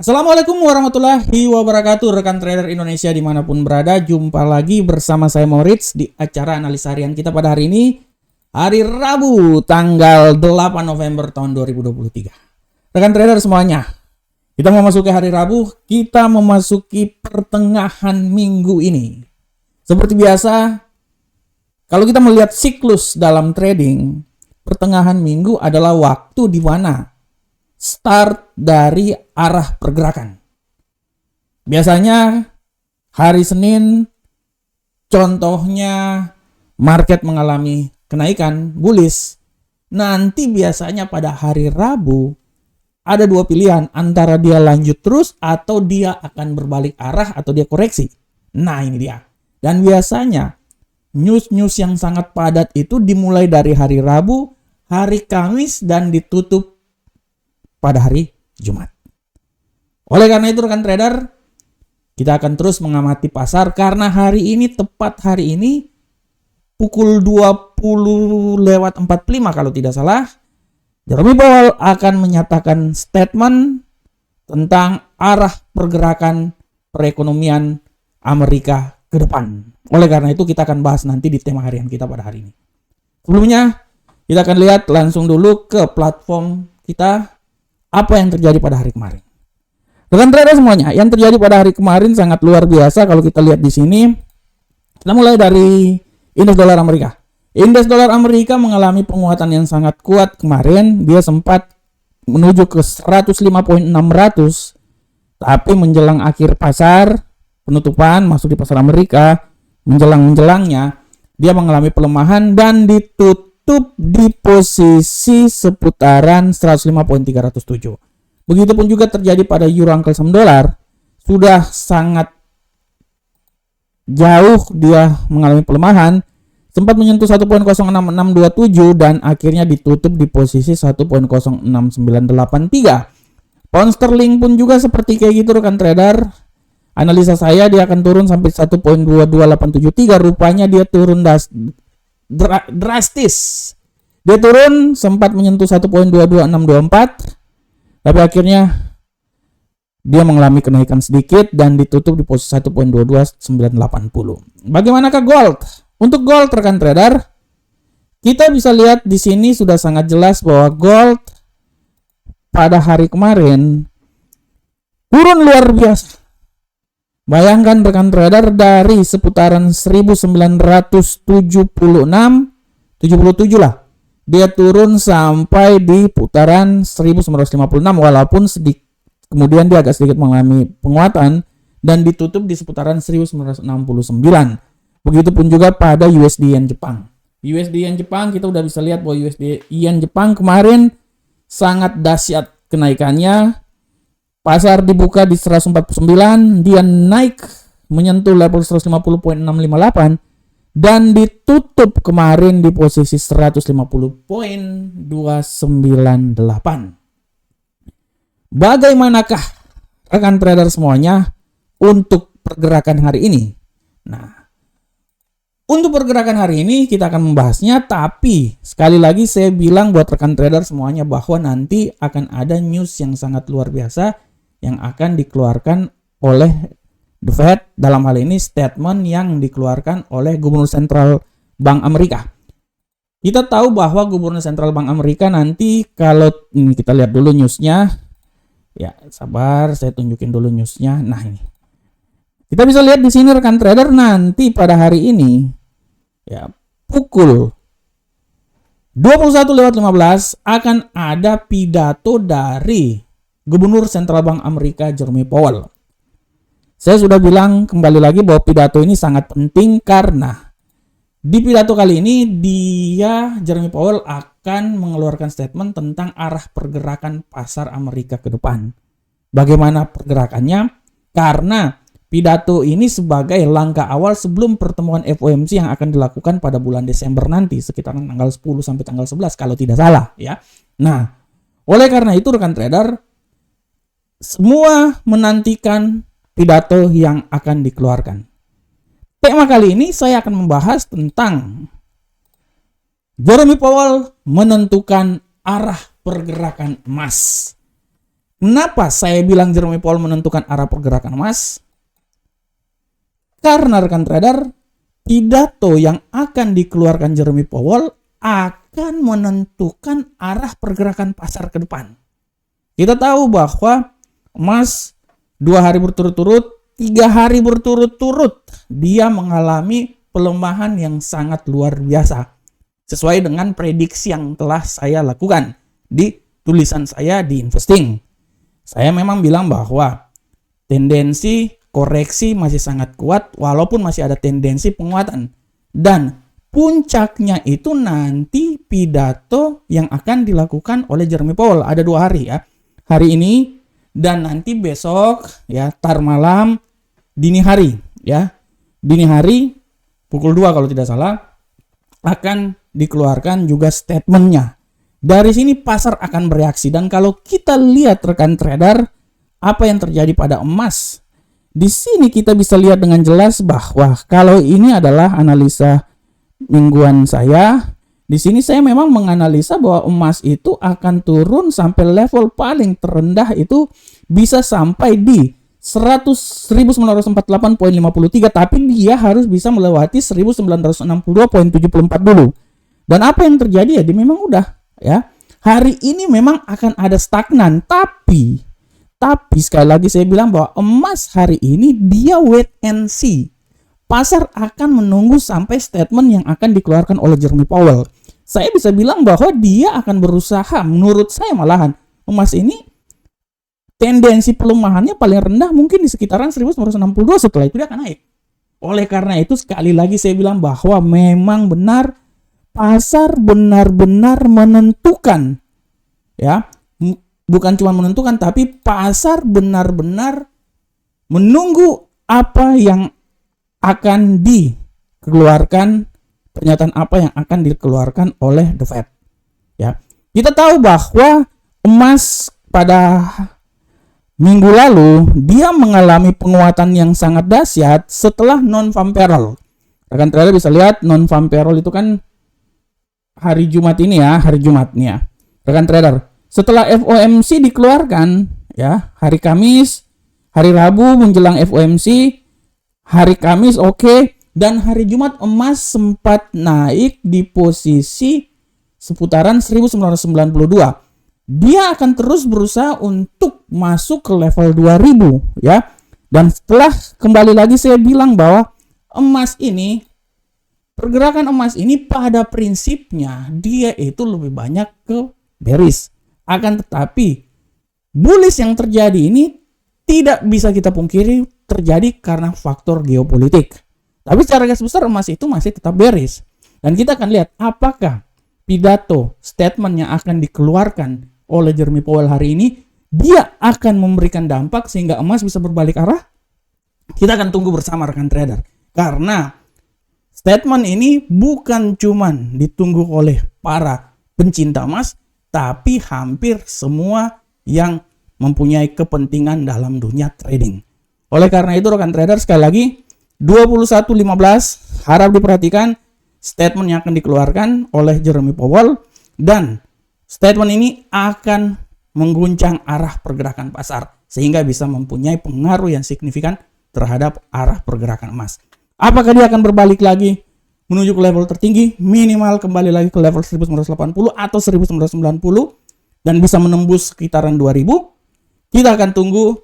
Assalamualaikum warahmatullahi wabarakatuh, rekan trader Indonesia dimanapun berada. Jumpa lagi bersama saya Moritz di acara analisa harian kita pada hari ini, hari Rabu tanggal 8 November tahun 2023. Rekan trader semuanya, kita memasuki hari Rabu, kita memasuki pertengahan minggu ini. Seperti biasa, kalau kita melihat siklus dalam trading, pertengahan minggu adalah waktu di mana start dari arah pergerakan. Biasanya hari Senin contohnya market mengalami kenaikan bullish. Nanti biasanya pada hari Rabu ada dua pilihan, antara dia lanjut terus atau dia akan berbalik arah atau dia koreksi. Nah, ini dia. Dan biasanya news-news yang sangat padat itu dimulai dari hari Rabu, hari Kamis, dan ditutup pada hari Jumat. Oleh karena itu rekan trader, kita akan terus mengamati pasar karena hari ini, tepat hari ini pukul 20:45 kalau tidak salah, Jerome Powell akan menyatakan statement tentang arah pergerakan perekonomian Amerika ke depan. Oleh karena itu kita akan bahas nanti di tema harian kita pada hari ini. Sebelumnya kita akan lihat langsung dulu ke platform kita apa yang terjadi pada hari kemarin. Rekan trader semuanya, yang terjadi pada hari kemarin sangat luar biasa. Kalau kita lihat di sini, kita mulai dari indeks dolar Amerika. Indeks dolar Amerika mengalami penguatan yang sangat kuat kemarin. Dia sempat menuju ke 105.600, tapi menjelang akhir pasar penutupan masuk di pasar Amerika, menjelangnya dia mengalami pelemahan dan ditutup di posisi seputaran 105.307. Begitupun juga terjadi pada euro angkel saham dolar. Sudah sangat jauh dia mengalami pelemahan, sempat menyentuh 1.06627 dan akhirnya ditutup di posisi 1.06983. Pound sterling pun juga seperti kayak gitu rekan trader. Analisa saya dia akan turun sampai 1.22873. Rupanya dia turun drastis. Dia turun sempat menyentuh 1.22624, tapi akhirnya dia mengalami kenaikan sedikit dan ditutup di posisi 1.22980. Bagaimanakah gold? Untuk gold rekan trader, kita bisa lihat di sini sudah sangat jelas bahwa gold pada hari kemarin turun luar biasa. Bayangkan rekan trader, dari seputaran 1977 lah, dia turun sampai di putaran 1956, walaupun kemudian dia agak sedikit mengalami penguatan dan ditutup di seputaran 1969. Begitupun juga pada USD Yen Jepang. USD Yen Jepang kita udah bisa lihat bahwa USD Yen Jepang kemarin sangat dahsyat kenaikannya. Pasar dibuka di 149, dia naik menyentuh level 150.658 dan ditutup kemarin di posisi 150.298. Bagaimanakah rekan trader semuanya untuk pergerakan hari ini? Nah, untuk pergerakan hari ini kita akan membahasnya, tapi sekali lagi saya bilang buat rekan trader semuanya bahwa nanti akan ada news yang sangat luar biasa yang akan dikeluarkan oleh The Fed, dalam hal ini statement yang dikeluarkan oleh Gubernur Sentral Bank Amerika. Kita tahu bahwa Gubernur Sentral Bank Amerika nanti, kalau ini kita lihat dulu newsnya, ya sabar saya tunjukin dulu newsnya. Nah ini kita bisa lihat di sini rekan trader, nanti pada hari ini ya pukul 21:15 akan ada pidato dari Gubernur Sentral Bank Amerika Jerome Powell. Saya sudah bilang kembali lagi bahwa pidato ini sangat penting karena di pidato kali ini Jerome Powell akan mengeluarkan statement tentang arah pergerakan pasar Amerika ke depan. Bagaimana pergerakannya? Karena pidato ini sebagai langkah awal sebelum pertemuan FOMC yang akan dilakukan pada bulan Desember nanti, sekitaran tanggal 10 sampai tanggal 11 kalau tidak salah ya. Nah, oleh karena itu rekan trader, semua menantikan pidato yang akan dikeluarkan. Tema kali ini saya akan membahas tentang Jerome Powell menentukan arah pergerakan emas. Kenapa saya bilang Jeremy Powell menentukan arah pergerakan emas? Karena rekan trader, pidato yang akan dikeluarkan Jeremy Powell akan menentukan arah pergerakan pasar ke depan. Kita tahu bahwa emas 2 hari berturut-turut, 3 hari berturut-turut dia mengalami pelemahan yang sangat luar biasa. Sesuai dengan prediksi yang telah saya lakukan di tulisan saya di Investing. Saya memang bilang bahwa tendensi koreksi masih sangat kuat walaupun masih ada tendensi penguatan. Dan puncaknya itu nanti pidato yang akan dilakukan oleh Jeremy Powell. Ada 2 hari ya. Hari ini dan nanti besok ya, tar malam dini hari ya. Dini hari pukul 2 kalau tidak salah akan dikeluarkan juga statementnya. Dari sini pasar akan bereaksi, dan kalau kita lihat rekan trader apa yang terjadi pada emas, di sini kita bisa lihat dengan jelas bahwa kalau ini adalah analisa mingguan saya, di sini saya memang menganalisa bahwa emas itu akan turun sampai level paling terendah itu bisa sampai di 1948.53, tapi dia harus bisa melewati 1962.74 dulu. Dan apa yang terjadi ya, dia memang udah ya. Hari ini memang akan ada stagnan, tapi sekali lagi saya bilang bahwa emas hari ini dia wait and see. Pasar akan menunggu sampai statement yang akan dikeluarkan oleh Jeremy Powell. Saya bisa bilang bahwa dia akan berusaha, menurut saya malahan emas ini tendensi pelemahannya paling rendah mungkin di sekitaran 1962, setelah itu dia akan naik. Oleh karena itu sekali lagi saya bilang bahwa memang benar pasar benar-benar menentukan ya, bukan cuma menentukan tapi pasar benar-benar menunggu apa yang akan dikeluarkan, pernyataan apa yang akan dikeluarkan oleh The Fed ya. Kita tahu bahwa emas pada minggu lalu dia mengalami penguatan yang sangat dahsyat setelah non-farm payroll. Rekan trader bisa lihat non-farm payroll itu kan hari Jumat ini ya, hari Jumat nih ya. Rekan trader, setelah FOMC dikeluarkan ya, hari Kamis, hari Rabu menjelang FOMC, hari Kamis oke, dan hari Jumat emas sempat naik di posisi seputaran 1992. Dia akan terus berusaha untuk masuk ke level 2000 ya. Dan setelah kembali lagi saya bilang bahwa emas ini, pergerakan emas ini pada prinsipnya dia itu lebih banyak ke bearish. Akan tetapi bullish yang terjadi ini tidak bisa kita pungkiri terjadi karena faktor geopolitik. Tapi secara garis besar emas itu masih tetap bearish. Dan kita akan lihat apakah pidato statement yang akan dikeluarkan oleh Jeremy Powell hari ini dia akan memberikan dampak sehingga emas bisa berbalik arah. Kita akan tunggu bersama rekan trader. Karena statement ini bukan cuman ditunggu oleh para pencinta emas, tapi hampir semua yang mempunyai kepentingan dalam dunia trading. Oleh karena itu rekan trader, sekali lagi 21.15 harap diperhatikan statement yang akan dikeluarkan oleh Jeremy Powell, dan statement ini akan mengguncang arah pergerakan pasar sehingga bisa mempunyai pengaruh yang signifikan terhadap arah pergerakan emas. Apakah dia akan berbalik lagi menuju ke level tertinggi, minimal kembali lagi ke level 1980 atau 1990 dan bisa menembus sekitaran 2000? Kita akan tunggu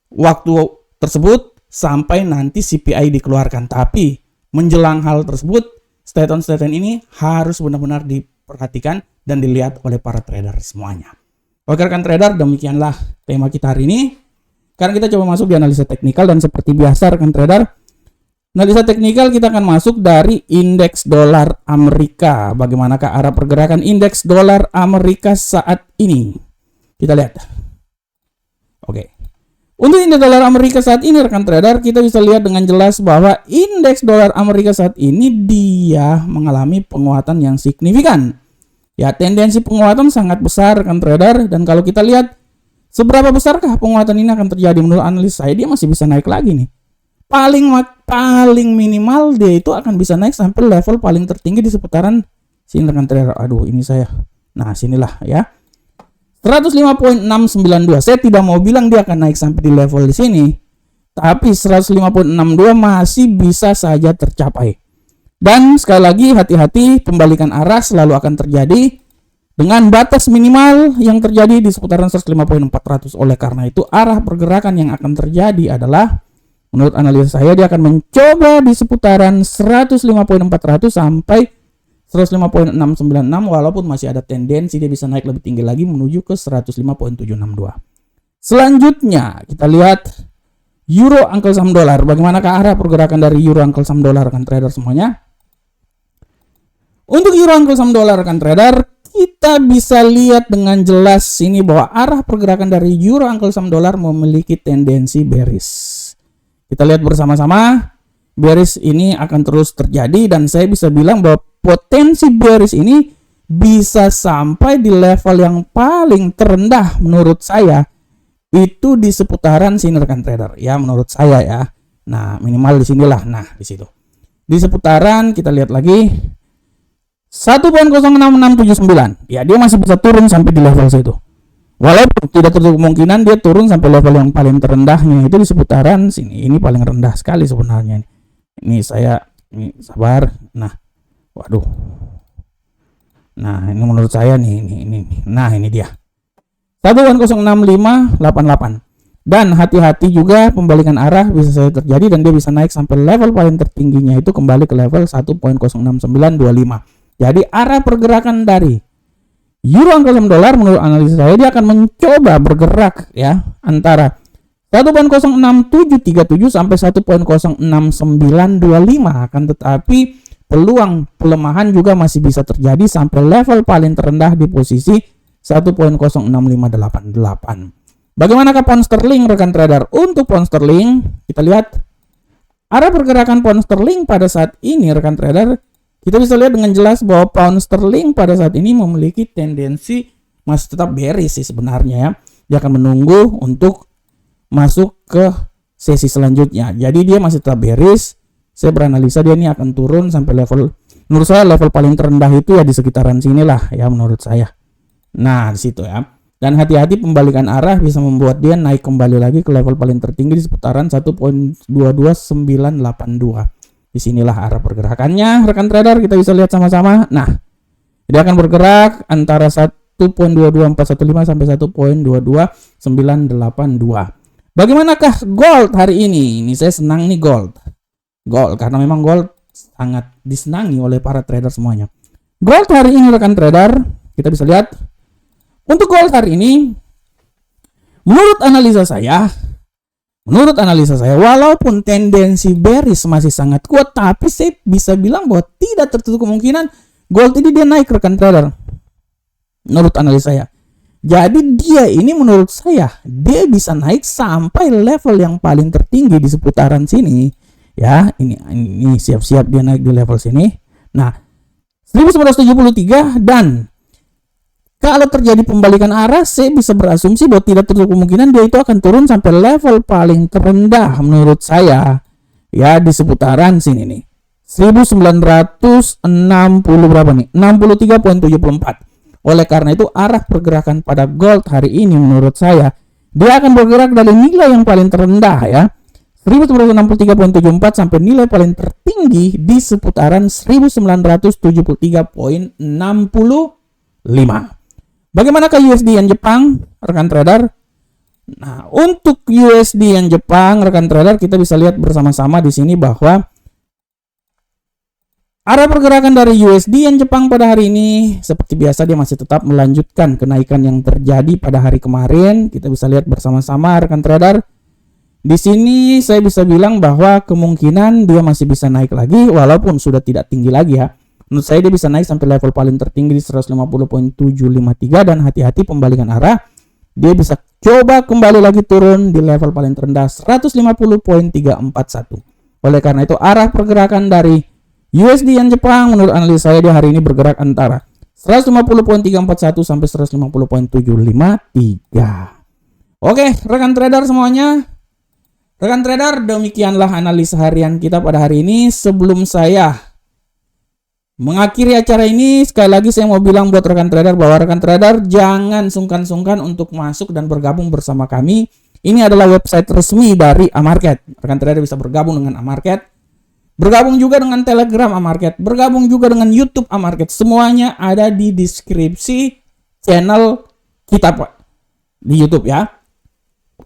waktu tersebut sampai nanti CPI dikeluarkan. Tapi menjelang hal tersebut, statement-statement ini harus benar-benar diperhatikan dan dilihat oleh para trader semuanya. Oke rekan trader, demikianlah tema kita hari ini. Sekarang kita coba masuk di analisa teknikal, dan seperti biasa rekan trader, analisa teknikal kita akan masuk dari indeks dolar Amerika. Bagaimanakah arah pergerakan indeks dolar Amerika saat ini? Kita lihat. Oke. Untuk indeks dolar Amerika saat ini rekan trader, kita bisa lihat dengan jelas bahwa indeks dolar Amerika saat ini dia mengalami penguatan yang signifikan. Ya, tendensi penguatan sangat besar rekan trader, dan kalau kita lihat seberapa besarkah penguatan ini akan terjadi, menurut analis saya dia masih bisa naik lagi nih. Paling minimal dia itu akan bisa naik sampai level paling tertinggi di seputaran sini rekan trader. Aduh, ini saya. Nah, sinilah ya. 105.692. Saya tidak mau bilang dia akan naik sampai di level di sini, tapi 105.62 masih bisa saja tercapai. Dan sekali lagi hati-hati, pembalikan arah selalu akan terjadi dengan batas minimal yang terjadi di seputaran 105.400. Oleh karena itu arah pergerakan yang akan terjadi adalah, menurut analisa saya, dia akan mencoba di seputaran 105.400 sampai 105.696, walaupun masih ada tendensi dia bisa naik lebih tinggi lagi menuju ke 105.762. Selanjutnya kita lihat euro angkel saham dolar. Bagaimanakah arah pergerakan dari euro angkel saham dolar, rekan trader semuanya? Untuk euro angkel saham dolar, rekan trader, kita bisa lihat dengan jelas sini bahwa arah pergerakan dari euro angkel saham dolar memiliki tendensi bearish. Kita lihat bersama-sama, bearish ini akan terus terjadi dan saya bisa bilang bahwa potensi bearish ini bisa sampai di level yang paling terendah menurut saya, itu di seputaran sini, rekan trader. Ya, menurut saya ya. Nah, minimal di sinilah. Nah, di situ. Di seputaran kita lihat lagi 1.06679. Ya, dia masih bisa turun sampai di level situ. Walaupun tidak tertutup kemungkinan dia turun sampai level yang paling terendahnya itu di seputaran sini. Ini paling rendah sekali sebenarnya. Ini sabar. Nah, waduh. Nah, ini menurut saya nih, ini. Nah, ini dia. 1.06588. Dan hati-hati juga pembalikan arah bisa saja terjadi dan dia bisa naik sampai level paling tertingginya itu kembali ke level 1.06925. Jadi arah pergerakan dari euro angkel saham dolar menurut analisa saya dia akan mencoba bergerak ya antara 1.06737 sampai 1.06925, akan tetapi peluang pelemahan juga masih bisa terjadi sampai level paling terendah di posisi 1.06588. Bagaimanakah pound sterling, rekan trader? Untuk pound sterling kita lihat arah pergerakan pound sterling pada saat ini, rekan trader. Kita bisa lihat dengan jelas bahwa pound sterling pada saat ini memiliki tendensi masih tetap bearish sih sebenarnya ya. Dia akan menunggu untuk masuk ke sesi selanjutnya. Jadi dia masih tetap bearish. Saya beranalisa dia ini akan turun sampai level, menurut saya level paling terendah itu ya di sekitaran sinilah ya menurut saya. Nah, di situ ya. Dan hati-hati pembalikan arah bisa membuat dia naik kembali lagi ke level paling tertinggi di seputaran 1.22982. Disinilah arah pergerakannya, rekan trader, kita bisa lihat sama-sama. Nah, dia akan bergerak antara 1.22415 sampai 1.22982. Bagaimanakah gold hari ini? Ini saya senang nih gold, karena memang gold sangat disenangi oleh para trader semuanya. Gold hari ini, rekan trader, kita bisa lihat. Untuk gold hari ini, menurut analisa saya, walaupun tendensi bearish masih sangat kuat, tapi saya bisa bilang bahwa tidak tertutup kemungkinan gold ini dia naik, rekan trader. Menurut analisa saya. Jadi dia ini menurut saya, dia bisa naik sampai level yang paling tertinggi di seputaran sini. Ya, ini siap-siap dia naik di level sini. Nah, 1973 dan kalau terjadi pembalikan arah, saya bisa berasumsi bahwa tidak tertutup kemungkinan dia itu akan turun sampai level paling terendah menurut saya. Ya, di seputaran sini nih. 1960 berapa nih? 63.74. Oleh karena itu arah pergerakan pada gold hari ini menurut saya, dia akan bergerak dari nilai yang paling terendah ya. 1963.74 sampai nilai paling tertinggi di seputaran 1973.65. Bagaimanakah USD yen Jepang, rekan trader? Nah, untuk USD yen Jepang, rekan trader, kita bisa lihat bersama-sama di sini bahwa arah pergerakan dari USD yen Jepang pada hari ini seperti biasa dia masih tetap melanjutkan kenaikan yang terjadi pada hari kemarin. Kita bisa lihat bersama-sama, rekan trader. Di sini saya bisa bilang bahwa kemungkinan dia masih bisa naik lagi walaupun sudah tidak tinggi lagi ya. Menurut saya dia bisa naik sampai level paling tertinggi di 150.753 dan hati-hati pembalikan arah. Dia bisa coba kembali lagi turun di level paling terendah 150.341. Oleh karena itu arah pergerakan dari USD yen Jepang menurut analis saya dia hari ini bergerak antara 150.341 sampai 150.753. Oke, rekan trader semuanya. Rekan trader, demikianlah analisa harian kita pada hari ini. Sebelum saya Mengakhiri acara ini, sekali lagi saya mau bilang buat rekan trader bahwa rekan trader jangan sungkan-sungkan untuk masuk dan bergabung bersama kami. Ini adalah website resmi dari Amarket. Rekan trader bisa bergabung dengan Amarket, bergabung juga dengan Telegram Amarket, bergabung juga dengan YouTube Amarket. Semuanya ada di deskripsi channel kita Pak di YouTube ya.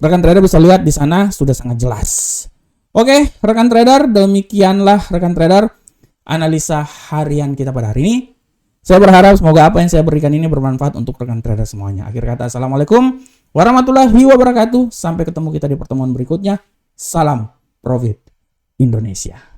Rekan trader bisa lihat di sana, sudah sangat jelas. Oke, rekan trader, demikianlah rekan trader analisa harian kita pada hari ini. Saya berharap semoga apa yang saya berikan ini bermanfaat untuk rekan trader semuanya. Akhir kata, assalamualaikum warahmatullahi wabarakatuh. Sampai ketemu kita di pertemuan berikutnya. Salam Profit Indonesia.